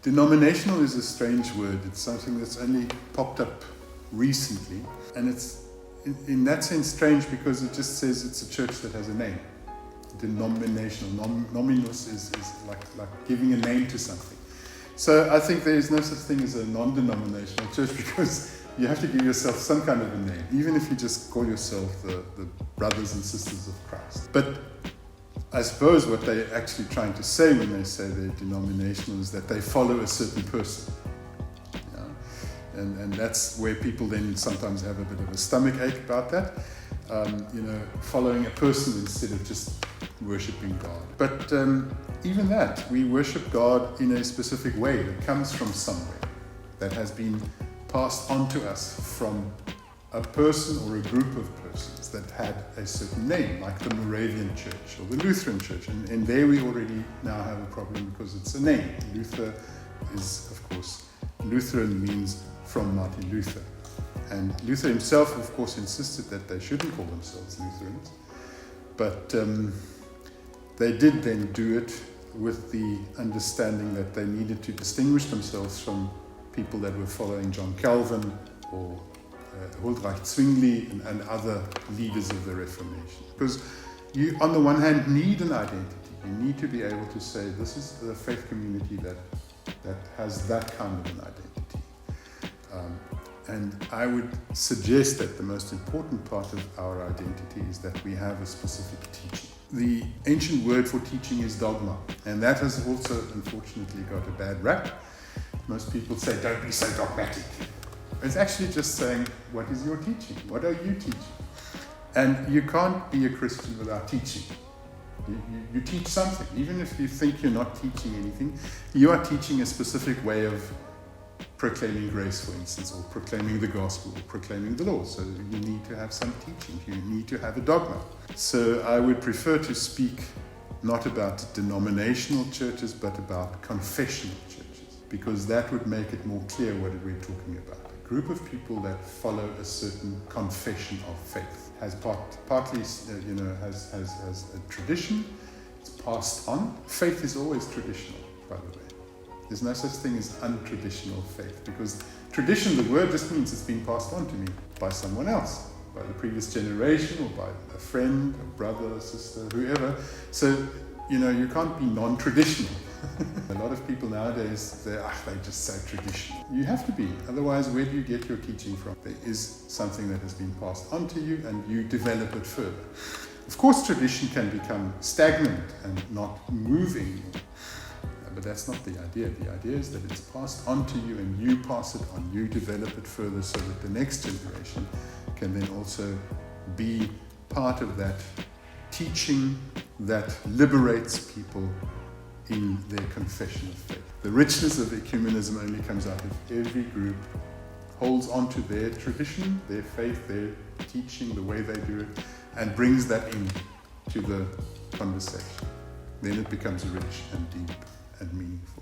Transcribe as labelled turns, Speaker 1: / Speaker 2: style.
Speaker 1: Denominational is a strange word. It's something that's only popped up recently. And it's, in that sense, strange because it just says it's a church that has a name. Denominational. Nominus is like giving a name to something. So I think there is no such thing as a non-denominational church because you have to give yourself some kind of a name, even if you just call yourself the brothers and sisters of Christ. But I suppose what they're actually trying to say when they say they're denominational is that they follow a certain person. And that's where people then sometimes have a bit of a stomach ache about that. Following a person instead of just worshipping God. But even that, we worship God in a specific way that comes from somewhere, that has been passed on to us from a person or a group of persons that had a certain name, like the Moravian Church or the Lutheran Church. And there we already now have a problem because it's a name. Luther is, of course, Lutheran means from Martin Luther. And Luther himself, of course, insisted that they shouldn't call themselves Lutherans. But they did then do it with the understanding that they needed to distinguish themselves from people that were following John Calvin or Huldreich Zwingli and other leaders of the Reformation. Because you, on the one hand, need an identity. You need to be able to say, this is the faith community that has that kind of an identity. And I would suggest that the most important part of our identity is that we have a specific teaching. The ancient word for teaching is dogma, and that has also, unfortunately, got a bad rap. Most people say, don't be so dogmatic. It's actually just saying, what is your teaching? What are you teaching? And you can't be a Christian without teaching. You teach something. Even if you think you're not teaching anything, you are teaching a specific way of proclaiming grace, for instance, or proclaiming the gospel, or proclaiming the law. So you need to have some teaching. You need to have a dogma. So I would prefer to speak not about denominational churches, but about confessional churches, because that would make it more clear what we're talking about. A group of people that follow a certain confession of faith has partly, has a tradition. It's passed on. Faith is always traditional, by the way. There's no such thing as untraditional faith, because tradition, the word just means it's been passed on to me by someone else, by the previous generation, or by a friend, a brother, a sister, whoever. So, you can't be non-traditional. A lot of people nowadays, they just say traditional. You have to be, otherwise where do you get your teaching from? There is something that has been passed on to you and you develop it further. Of course, tradition can become stagnant and not moving, but that's not the idea. The idea is that it's passed on to you and you pass it on. You develop it further so that the next generation can then also be part of that teaching that liberates people in their confession of faith. The richness of ecumenism only comes out if every group holds on to their tradition, their faith, their teaching, the way they do it, and brings that in to the conversation. Then it becomes rich and deep and meaningful.